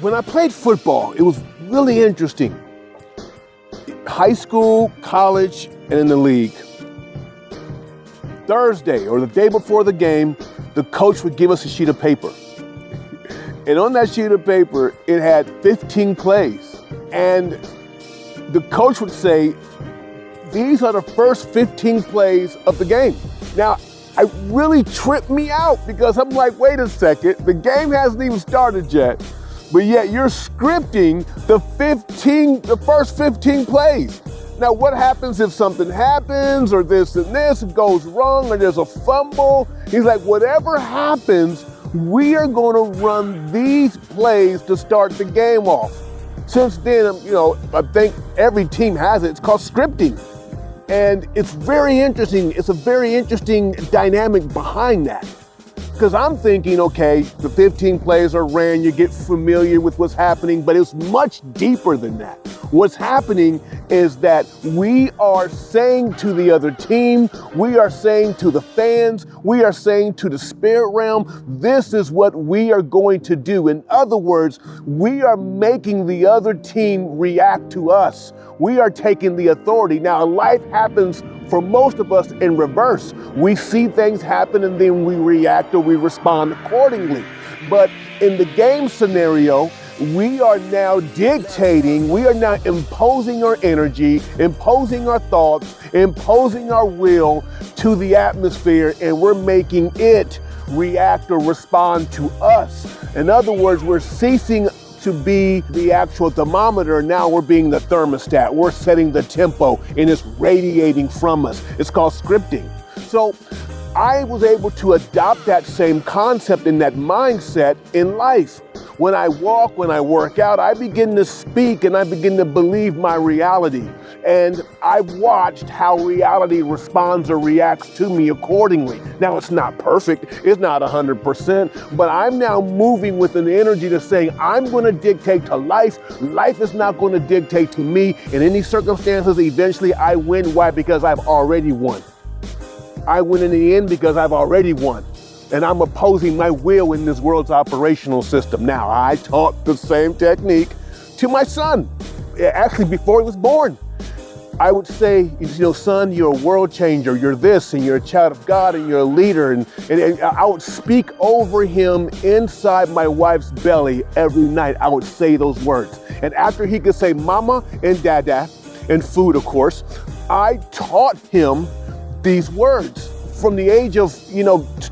When I played football, it was really interesting. High school, college, and in the league. Thursday or the day before the game, the coach would give us a sheet of paper. And on that sheet of paper, it had 15 plays. And the coach would say, these are the first 15 plays of the game. Now, it really tripped me out because I'm like, wait a second, the game hasn't even started yet, but yet you're scripting the first 15 plays. Now, what happens if something happens or this and this goes wrong or there's a fumble? He's like, whatever happens, we are going to run these plays to start the game off. Since then, I think every team has it. It's called scripting. And it's very interesting. It's a very interesting dynamic behind that. Because I'm thinking, okay, the 15 plays are ran, you get familiar with what's happening, but it's much deeper than that. What's happening is that we are saying to the other team, we are saying to the fans, we are saying to the spirit realm, this is what we are going to do. In other words, we are making the other team react to us. We are taking the authority. Now, life happens for most of us in reverse. We see things happen and then we react or we respond accordingly. But in the game scenario, we are now dictating, we are now imposing our energy, imposing our thoughts, imposing our will to the atmosphere, and we're making it react or respond to us. In other words, we're ceasing to be the actual thermometer. Now we're being the thermostat. We're setting the tempo and it's radiating from us. It's called scripting. So I was able to adopt that same concept and that mindset in life. When I walk, when I work out, I begin to speak and I begin to believe my reality. And I've watched how reality responds or reacts to me accordingly. Now, it's not perfect, it's not 100%, but I'm now moving with an energy to saying, I'm going to dictate to life. Life is not going to dictate to me. In any circumstances, eventually I win. Why? Because I've already won. I win in the end because I've already won. And I'm opposing my will in this world's operational system. Now, I taught the same technique to my son, actually before he was born. I would say, son, you're a world changer. You're this, and you're a child of God, and you're a leader. And I would speak over him inside my wife's belly every night. I would say those words. And after he could say mama and dada, and food, of course, I taught him these words from the age of,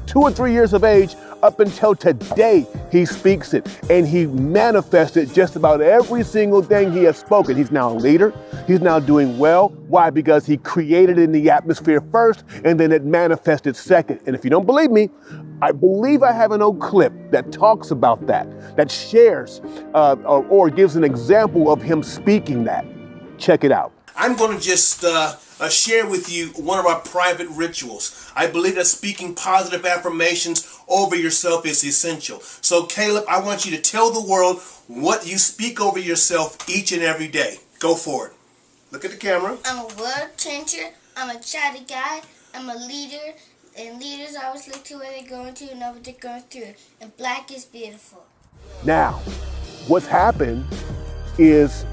2 or 3 years of age up until today. He speaks it and he manifested just about every single thing he has spoken. He's now a leader. He's now doing well. Why? Because he created in the atmosphere first and then it manifested second. And if you don't believe me, I believe I have an old clip that talks about that shares or gives an example of him speaking that. Check it out. I'm going to just share with you one of our private rituals. I believe that speaking positive affirmations over yourself is essential. So Caleb, I want you to tell the world what you speak over yourself each and every day. Go for it. Look at the camera. I'm a world changer. I'm a child of God. I'm a leader. And leaders always look to where they're going to and know what they're going through. And black is beautiful. Now, what's happened is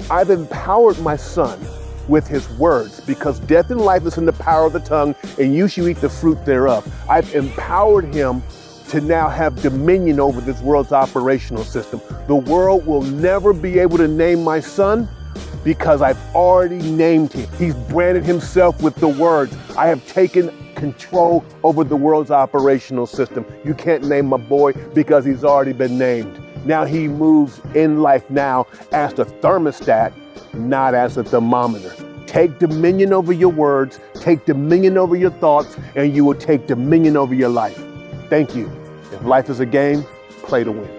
I've empowered my son with his words because death and life is in the power of the tongue and you shall eat the fruit thereof. I've empowered him to now have dominion over this world's operational system. The world will never be able to name my son because I've already named him. He's branded himself with the words. I have taken control over the world's operational system. You can't name my boy because he's already been named. Now he moves in life now as the thermostat, not as a thermometer. Take dominion over your words, take dominion over your thoughts, and you will take dominion over your life. Thank you. If life is a game, play to win.